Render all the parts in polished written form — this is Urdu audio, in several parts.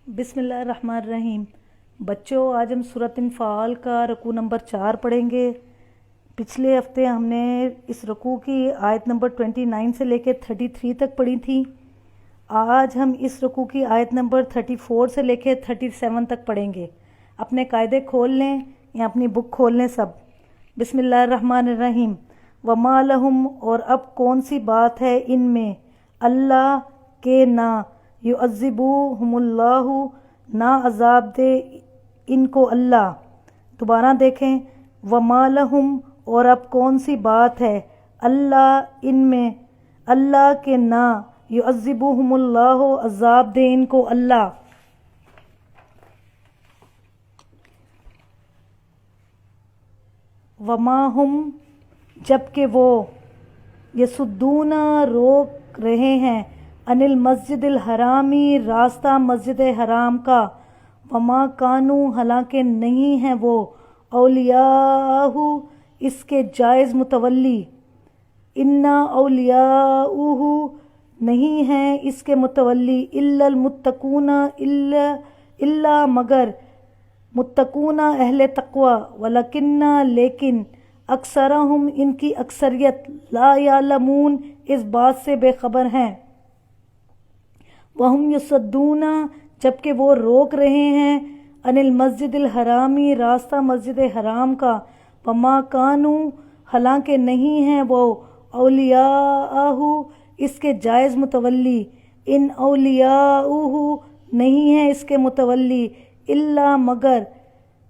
بسم اللہ الرحمن الرحیم۔ بچوں، آج ہم سورۃ انفال کا رکوع نمبر 4 پڑھیں گے۔ پچھلے ہفتے ہم نے اس رکوع کی آیت نمبر 29 سے لے کے 33 تک پڑھی تھی۔ آج ہم اس رکوع کی آیت نمبر 34 سے لے کے 37 تک پڑھیں گے۔ اپنے قاعدے کھول لیں یا اپنی بک کھول لیں سب۔ بسم اللہ الرحمن الرحیم۔ وما لہم، اور اب کون سی بات ہے ان میں، اللہ کے نہ یعذبوہم اللہ، نہ عذاب دے ان کو اللہ۔ دوبارہ دیکھیں، وما لہم، اور اب کون سی بات ہے، اللہ ان میں، اللہ کے نہ یعذبوہم اللہ، عذاب دے ان کو اللہ۔ وما ہم، جبکہ وہ، یصدون، روک رہے ہیں، عن المسجد الحرامی، راستہ مسجد حرام کا، وما کانوا، حالانکہ نہیں ہیں وہ، اولیاءہ، اس کے جائز متولی، انا اولیاءہ، نہیں ہیں اس کے متولی، الا المتقون، الا مگر، متقون اہل تقوی، ولکن لیکن، اکثرہم ان کی اکثریت، لا یعلمون اس بات سے بے خبر ہیں، وہم یصدون، جبکہ وہ روک رہے ہیں، عن المسجد الحرامی، راستہ مسجد حرام کا، وما کانوا، حالانکہ نہیں ہیں وہ، اولیاءہ، اس کے جائز متولی، ان اولیاءہ، نہیں ہیں اس کے متولی، الا مگر،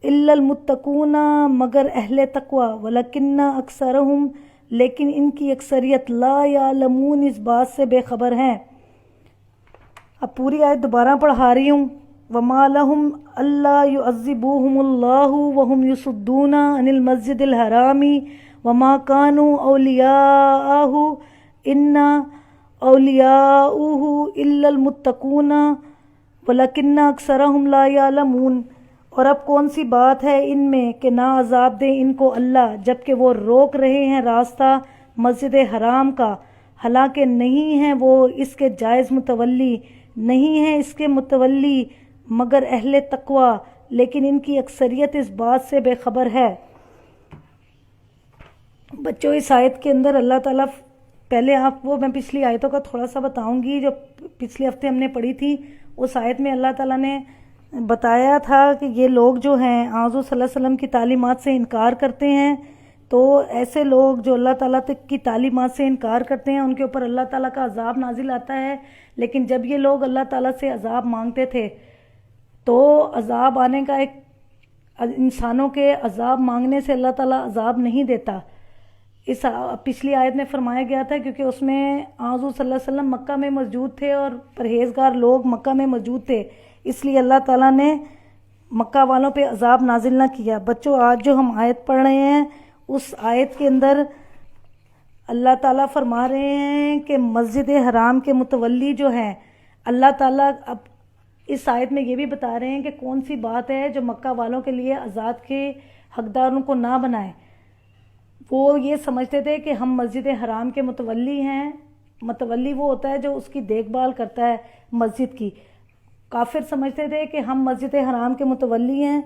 الا المتقون، مگر اہل تقوی، ولکن اکثرہم، لیکن ان کی اکثریت، لا یعلمون اس بات سے بے خبر ہیں۔ اب پوری آیت دوبارہ پڑھا رہی ہوں۔ وما لہم الا یعذبوہم اللہ وہم یصدون عن المسجد الحرامی وما کانوا اولیاءہ ان اولیاءہ الا المتقون ولکن اکثرہم لا یعلمون، اور اب کون سی بات ہے ان میں کہ نہ عذاب دے ان کو اللہ، جبکہ وہ روک رہے ہیں راستہ مسجد حرام کا، حالانکہ نہیں ہیں وہ اس کے جائز متولی، نہیں ہیں اس کے متولی مگر اہل تقوی، لیکن ان کی اکثریت اس بات سے بے خبر ہے۔ بچوں، اس آیت کے اندر اللہ تعالیٰ، پہلے آپ وہ، میں پچھلی آیتوں کا تھوڑا سا بتاؤں گی جو پچھلے ہفتے ہم نے پڑھی تھی۔ اس آیت میں اللہ تعالیٰ نے بتایا تھا کہ یہ لوگ جو ہیں حضور صلی اللہ علیہ وسلم کی تعلیمات سے انکار کرتے ہیں، تو ایسے لوگ جو اللہ تعالیٰ کی تعلیمات سے انکار کرتے ہیں ان کے اوپر اللہ تعالیٰ کا عذاب نازل آتا ہے۔ لیکن جب یہ لوگ اللہ تعالیٰ سے عذاب مانگتے تھے تو عذاب آنے کا ایک، انسانوں کے عذاب مانگنے سے اللہ تعالیٰ عذاب نہیں دیتا۔ اس پچھلی آیت میں فرمایا گیا تھا کیونکہ اس میں حضور صلی اللہ علیہ وسلم مکہ میں موجود تھے اور پرہیزگار لوگ مکہ میں موجود تھے، اس لیے اللہ تعالیٰ نے مکہ والوں پہ عذاب نازل نہ کیا۔ بچوں، آج جو ہم آیت پڑھ رہے ہیں اس آیت کے اندر اللہ تعالیٰ فرما رہے ہیں کہ مسجد حرام کے متولی جو ہیں، اللہ تعالیٰ اب اس آیت میں یہ بھی بتا رہے ہیں کہ کون سی بات ہے جو مکہ والوں کے لیے عذاب کے حقداروں کو نہ بنائے۔ وہ یہ سمجھتے تھے کہ ہم مسجد حرام کے متولی ہیں، متولی وہ ہوتا ہے جو اس کی دیکھ بھال کرتا ہے مسجد کی۔ کافر سمجھتے تھے کہ ہم مسجد حرام کے متولی ہیں۔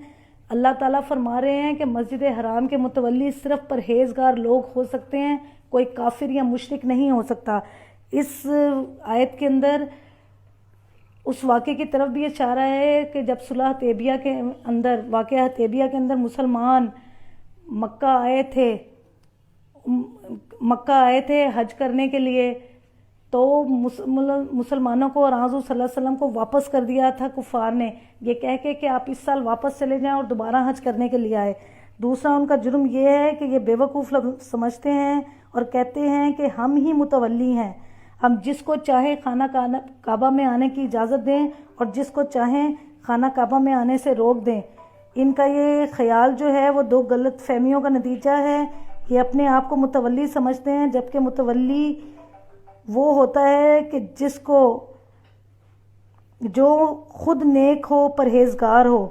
اللہ تعالیٰ فرما رہے ہیں کہ مسجد حرام کے متولی صرف پرہیزگار لوگ ہو سکتے ہیں، کوئی کافر یا مشرک نہیں ہو سکتا۔ اس آیت کے اندر اس واقعے کی طرف بھی اشارہ ہے کہ جب صلح حدیبیہ کے اندر، واقعہ حدیبیہ کے اندر مسلمان مکہ آئے تھے حج کرنے کے لیے، تو مسلمانوں کو اور حضور صلی اللہ علیہ وسلم کو واپس کر دیا تھا کفار نے، یہ کہہ کے کہ آپ اس سال واپس چلے جائیں اور دوبارہ حج کرنے کے لیے آئے۔ دوسرا ان کا جرم یہ ہے کہ یہ بے وقوف سمجھتے ہیں اور کہتے ہیں کہ ہم ہی متولی ہیں، ہم جس کو چاہے خانہ کعبہ میں آنے کی اجازت دیں اور جس کو چاہیں خانہ کعبہ میں آنے سے روک دیں۔ ان کا یہ خیال جو ہے وہ دو غلط فہمیوں کا نتیجہ ہے۔ یہ اپنے آپ کو متولی سمجھتے ہیں، جبکہ متولی وہ ہوتا ہے کہ جس کو، جو خود نیک ہو، پرہیزگار ہو،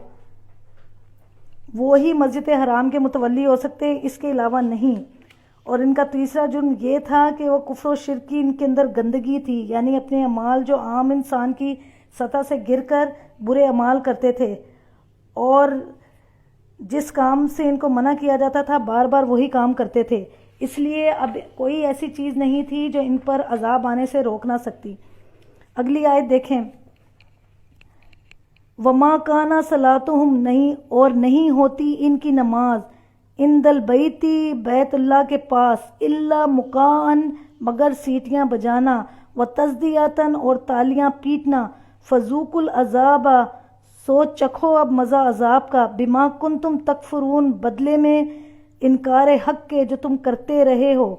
وہی مسجد حرام کے متولی ہو سکتے ہیں، اس کے علاوہ نہیں۔ اور ان کا تیسرا جرم یہ تھا کہ وہ کفر و شرک کی ان کے اندر گندگی تھی، یعنی اپنے اعمال جو عام انسان کی سطح سے گر کر برے اعمال کرتے تھے، اور جس کام سے ان کو منع کیا جاتا تھا بار بار وہی کام کرتے تھے، اس لیے اب کوئی ایسی چیز نہیں تھی جو ان پر عذاب آنے سے روک نہ سکتی۔ اگلی آیت دیکھیں، وما کانا صلاتہم، نہیں اور نہیں ہوتی ان کی نماز، عند البیتی بیت اللہ کے پاس، الا مکان مگر سیٹیاں بجانا، و تصدیاتن اور تالیاں پیٹنا، فذوقوا العذاب سو چکھو اب مزہ عذاب کا، بما کنتم تکفرون بدلے میں انکار حق کے جو تم کرتے رہے ہو۔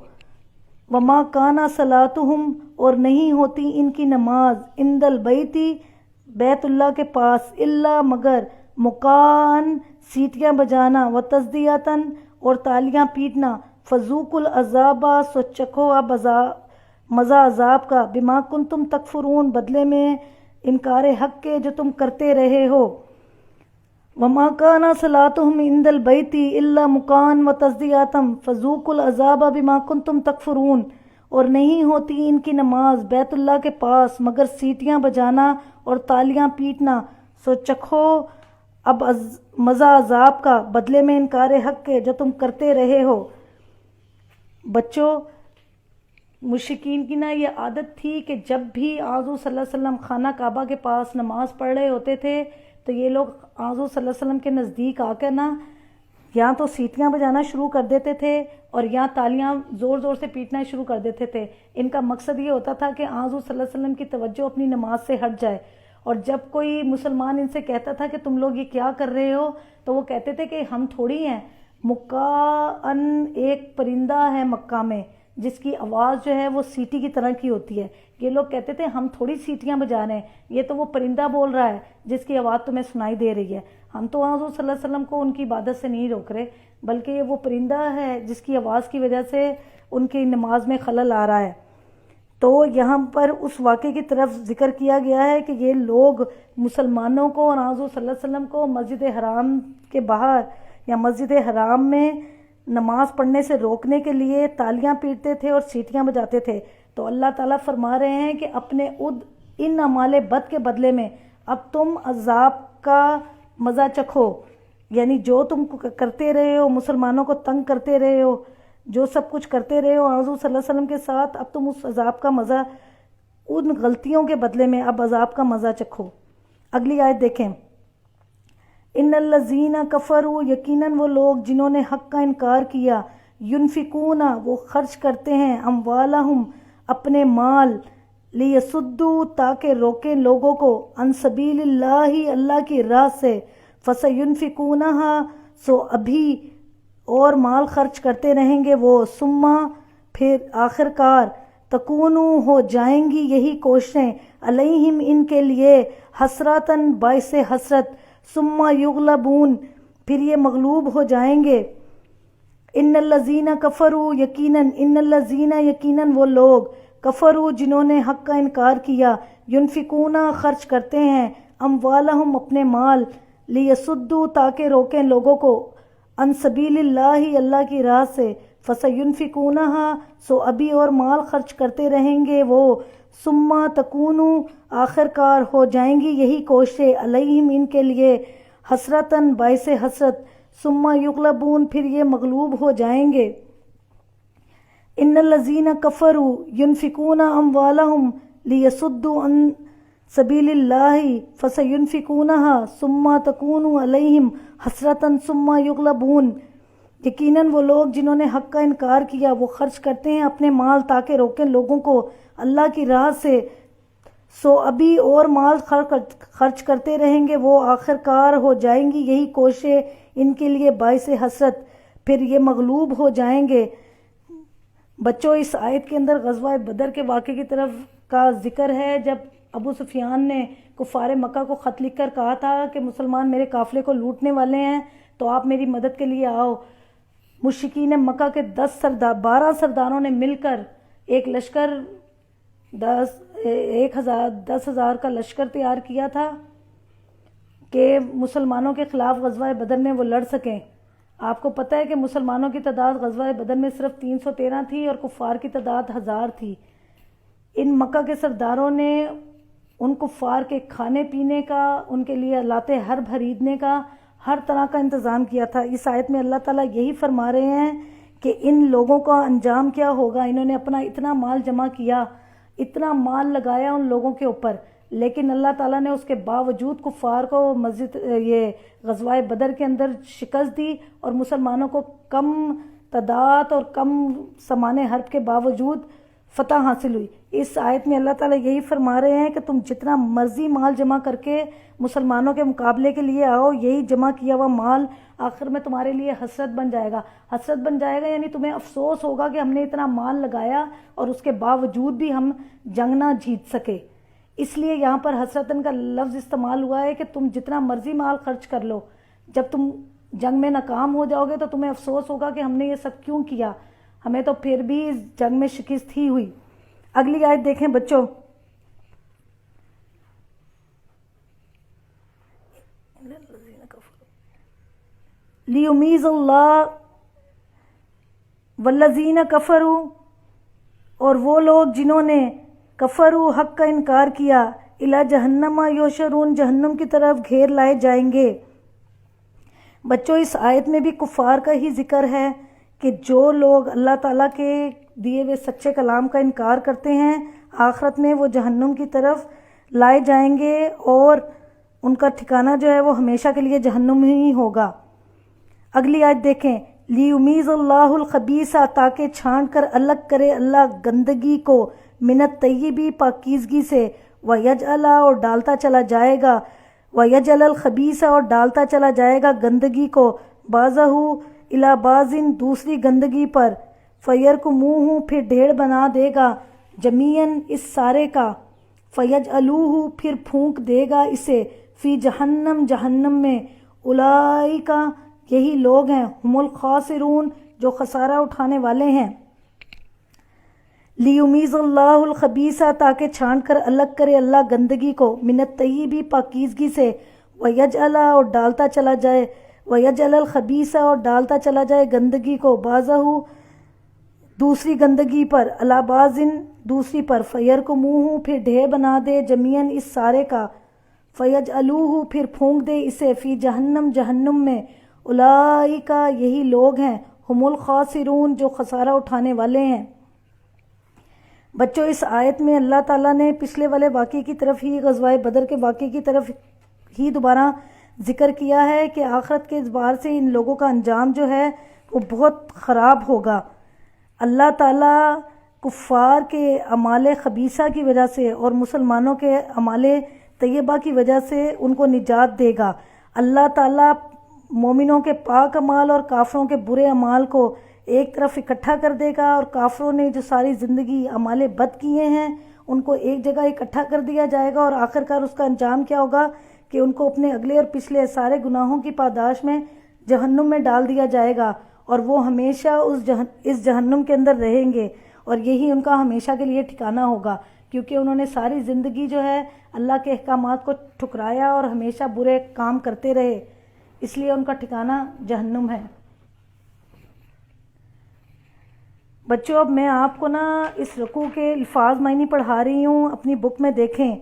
وما کانا صلاتہم اور نہیں ہوتی ان کی نماز، عند البیتی بیت اللہ کے پاس، الا مگر مکان سیٹیاں بجانا، و تصدیاتن اور تالیاں پیٹنا، فذوقوا العذاب سو چکھو اب مزہ عذاب کا، بما کنتم تکفرون بدلے میں انکار حق کے جو تم کرتے رہے ہو۔ وما کان صلاتہم عند البیت الا مکان و تصدیاتم فذوقوا العذاب بما کنتم تکفرون، اور نہیں ہوتی ان کی نماز بیت اللہ کے پاس مگر سیٹیاں بجانا اور تالیاں پیٹنا، سو چکھو اب مزہ عذاب کا بدلے میں انکار حق کے جو تم کرتے رہے ہو۔ بچوں، مشرکین کی یہ عادت تھی کہ جب بھی حضور صلی اللہ علیہ وسلم خانہ کعبہ کے پاس نماز پڑھ رہے ہوتے تھے تو یہ لوگ حضور صلی اللہ علیہ وسلم کے نزدیک آ کر یا تو سیٹیاں بجانا شروع کر دیتے تھے اور یا تالیاں زور زور سے پیٹنا شروع کر دیتے تھے۔ ان کا مقصد یہ ہوتا تھا کہ حضور صلی اللہ علیہ وسلم کی توجہ اپنی نماز سے ہٹ جائے، اور جب کوئی مسلمان ان سے کہتا تھا کہ تم لوگ یہ کیا کر رہے ہو تو وہ کہتے تھے کہ ہم تھوڑی ہیں، مکان ایک پرندہ ہے مکہ میں جس کی آواز جو ہے وہ سیٹی کی طرح کی ہوتی ہے۔ یہ لوگ کہتے تھے ہم تھوڑی سیٹیاں بجا رہے ہیں، یہ تو وہ پرندہ بول رہا ہے جس کی آواز تمہیں سنائی دے رہی ہے، ہم تو حضور صلی اللہ علیہ وسلم کو ان کی عبادت سے نہیں روک رہے، بلکہ یہ وہ پرندہ ہے جس کی آواز کی وجہ سے ان کی نماز میں خلل آ رہا ہے۔ تو یہاں پر اس واقعے کی طرف ذکر کیا گیا ہے کہ یہ لوگ مسلمانوں کو اور حضور صلی اللہ علیہ وسلم کو مسجد حرام کے باہر یا مسجد حرام میں نماز پڑھنے سے روکنے کے لیے تالیاں پیٹتے تھے اور سیٹیاں بجاتے تھے۔ تو اللہ تعالیٰ فرما رہے ہیں کہ اپنے ان اعمال بد کے بدلے میں اب تم عذاب کا مزہ چکھو، یعنی جو تم کرتے رہے ہو، مسلمانوں کو تنگ کرتے رہے ہو، جو سب کچھ کرتے رہے ہو حضور صلی اللہ علیہ وسلم کے ساتھ، اب تم اس عذاب کا مزہ، ان غلطیوں کے بدلے میں اب عذاب کا مزہ چکھو۔ اگلی آیت دیکھیں، ان الذین کفروا، یقیناً وہ لوگ جنہوں نے حق کا انکار کیا، ینفقون، وہ خرچ کرتے ہیں، اموالہم، اپنے مال، لیصدوا، تاکہ روکیں لوگوں کو، عن سبیل اللہ، اللہ کی راہ سے، فسینفقونہا، سو ابھی اور مال خرچ کرتے رہیں گے وہ، ثم، پھر آخر کار، تکونو، ہو جائیں گی یہی کوششیں، علیہم، ان کے لیے، حسراتن، باعث حسرت، ثم یغلبون، پھر یہ مغلوب ہو جائیں گے۔ ان الذین کفروا، یقیناً، ان الذین، یقیناً وہ لوگ، کفروا، جنہوں نے حق کا انکار کیا، ینفقون، خرچ کرتے ہیں، اموالہم، اپنے مال، لیصدوا، تاکہ روکیں لوگوں کو، عن سبیل اللہ، اللہ کی راہ سے، فسینفقونہا، سو ابھی اور مال خرچ کرتے رہیں گے وہ، ثم تکونو، آخر کار ہو جائیں گی یہی کوششیں، علیہم، ان کے لیے، حسرتاً، باعث حسرت، ثم یغلبون، پھر یہ مغلوب ہو جائیں گے۔ ان الذین کفروا ینفقون اموالہم لیصدوا عن سبیل اللہ فسینفقونہا ثم تکون علیہم حسرتاً ثم یغلبون، یقیناً وہ لوگ جنہوں نے حق کا انکار کیا وہ خرچ کرتے ہیں اپنے مال تاکہ روکیں لوگوں کو اللہ کی راہ سے، سو ابھی اور مال خرچ کرتے رہیں گے وہ، آخر کار ہو جائیں گی یہی کوششیں ان کے لیے باعث حسرت، پھر یہ مغلوب ہو جائیں گے۔ بچوں، اس آیت کے اندر غزوہ بدر کے واقعے کی طرف کا ذکر ہے، جب ابو سفیان نے کفار مکہ کو خط لکھ کر کہا تھا کہ مسلمان میرے قافلے کو لوٹنے والے ہیں تو آپ میری مدد کے لیے آؤ۔ مشرکین مکہ کے 12 سرداروں نے مل کر ایک لشکر 10,000 کا لشکر تیار کیا تھا کہ مسلمانوں کے خلاف غزوہ بدر میں وہ لڑ سکیں۔ آپ کو پتہ ہے کہ مسلمانوں کی تعداد غزوہ بدر میں صرف 313 تھی اور کفار کی تعداد 1000 تھی۔ ان مکہ کے سرداروں نے ان کفار کے کھانے پینے کا، ان کے لیے لاتے ہر خریدنے کا، ہر طرح کا انتظام کیا تھا۔ اس آیت میں اللہ تعالیٰ یہی فرما رہے ہیں کہ ان لوگوں کا انجام کیا ہوگا۔ انہوں نے اپنا اتنا مال جمع کیا، اتنا مال لگایا ان لوگوں کے اوپر، لیکن اللہ تعالیٰ نے اس کے باوجود کفار کو یہ غزوہ بدر کے اندر شکست دی، اور مسلمانوں کو کم تعداد اور کم سامان حرب کے باوجود فتح حاصل ہوئی۔ اس آیت میں اللہ تعالیٰ یہی فرما رہے ہیں کہ تم جتنا مرضی مال جمع کر کے مسلمانوں کے مقابلے کے لیے آؤ، یہی جمع کیا ہوا مال آخر میں تمہارے لیے حسرت بن جائے گا۔ حسرت بن جائے گا یعنی تمہیں افسوس ہوگا کہ ہم نے اتنا مال لگایا اور اس کے باوجود بھی ہم جنگ نہ جیت سکے۔ اس لیے یہاں پر حسرتن کا لفظ استعمال ہوا ہے کہ تم جتنا مرضی مال خرچ کر لو، جب تم جنگ میں ناکام ہو جاؤ گے تو تمہیں افسوس ہوگا کہ ہم نے یہ سب کیوں کیا، ہمیں تو پھر بھی اس جنگ میں شکست ہی ہوئی۔ اگلی آیت دیکھیں بچوں، لیمیز اللہ والذین کفروا، اور وہ لوگ جنہوں نے کفروا حق کا انکار کیا، الی جہنم یحشرون، جہنم کی طرف گھیر لائے جائیں گے۔ بچوں اس آیت میں بھی کفار کا ہی ذکر ہے کہ جو لوگ اللہ تعالیٰ کے دیے ہوئے سچے کلام کا انکار کرتے ہیں، آخرت میں وہ جہنم کی طرف لائے جائیں گے، اور ان کا ٹھکانہ جو ہے وہ ہمیشہ کے لیے جہنم ہی ہوگا۔ اگلی آیت دیکھیں، لیمیز اللہ الخبیث، تاکہ چھانٹ کر الگ کرے اللہ گندگی کو، من الطیب پاکیزگی سے، ویجعل، اور ڈالتا چلا جائے گا، ویجعل الخبیث، اور ڈالتا چلا جائے گا گندگی کو، بعضہ الی بعض، دوسری گندگی پر، فیرکموہ، پھر ڈھیر بنا دے گا، جمیعاً اس سارے کا، فیجعلوہ، پھر پھونک دے گا اسے، فی جہنم، جہنم میں، اولئک، یہی لوگ ہیں، ہم الخاسرون، جو خسارہ اٹھانے والے ہیں۔ لیمیز اللہ الخبیث، تاکہ چھانٹ کر الگ کرے اللہ گندگی کو، من الطیب، پاکیزگی سے، ویجعل، اور ڈالتا چلا جائے، ویجعل الخبیث، اور ڈالتا چلا جائے گندگی کو، بعضہ، دوسری گندگی پر، علی بعض، دوسری پر، فیرکموہ، پھر ڈھیر بنا دے، جمیعاً اس سارے کا، فیجعلوہ، پھر پھونک دے اسے، فی جہنم، جہنم میں، اولئک، یہی لوگ ہیں، ہم الخاسرون، جو خسارہ اٹھانے والے ہیں۔ بچوں اس آیت میں اللہ تعالیٰ نے پچھلے والے واقعے کی طرف ہی، غزوہ بدر کے واقعے کی طرف ہی دوبارہ ذکر کیا ہے کہ آخرت کے اعتبار سے ان لوگوں کا انجام جو ہے وہ بہت خراب ہوگا۔ اللہ تعالیٰ کفار کے اعمال خبیثہ کی وجہ سے اور مسلمانوں کے اعمال طیبہ کی وجہ سے ان کو نجات دے گا۔ اللہ تعالیٰ مومنوں کے پاک اعمال اور کافروں کے برے اعمال کو ایک طرف اکٹھا کر دے گا، اور کافروں نے جو ساری زندگی اعمال بد کیے ہیں ان کو ایک جگہ اکٹھا کر دیا جائے گا، اور آخرکار اس کا انجام کیا ہوگا کہ ان کو اپنے اگلے اور پچھلے سارے گناہوں کی پاداش میں جہنم میں ڈال دیا جائے گا، اور وہ ہمیشہ اس جہنم کے اندر رہیں گے، اور یہی ان کا ہمیشہ کے لیے ٹھکانہ ہوگا، کیونکہ انہوں نے ساری زندگی جو ہے اللہ کے احکامات کو ٹھکرایا اور ہمیشہ برے کام کرتے رہے، اس لیے ان کا ٹھکانہ جہنم ہے۔ بچوں اب میں آپ کو اس رکوع کے الفاظ معنی پڑھا رہی ہوں، اپنی بک میں دیکھیں۔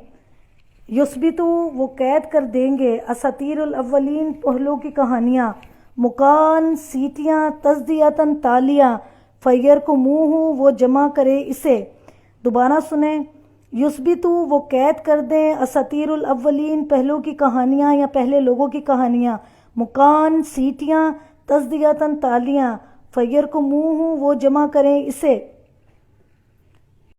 یثبتو، وہ قید کر دیں گے، اساطیر الاولین، پہلوں کی کہانیاں، مکان، سیٹیاں، تصدیتاً، تالیاں، فیرکموہ، وہ جمع کرے اسے۔ دوبارہ سنیں، یثبتو، وہ قید کر دیں، اساطیر الاولین، پہلوں کی کہانیاں یا پہلے لوگوں کی کہانیاں، مکان، سیٹیاں، تصدیتاً، تالیاں، فیرکموہ، وہ جمع کریں اسے۔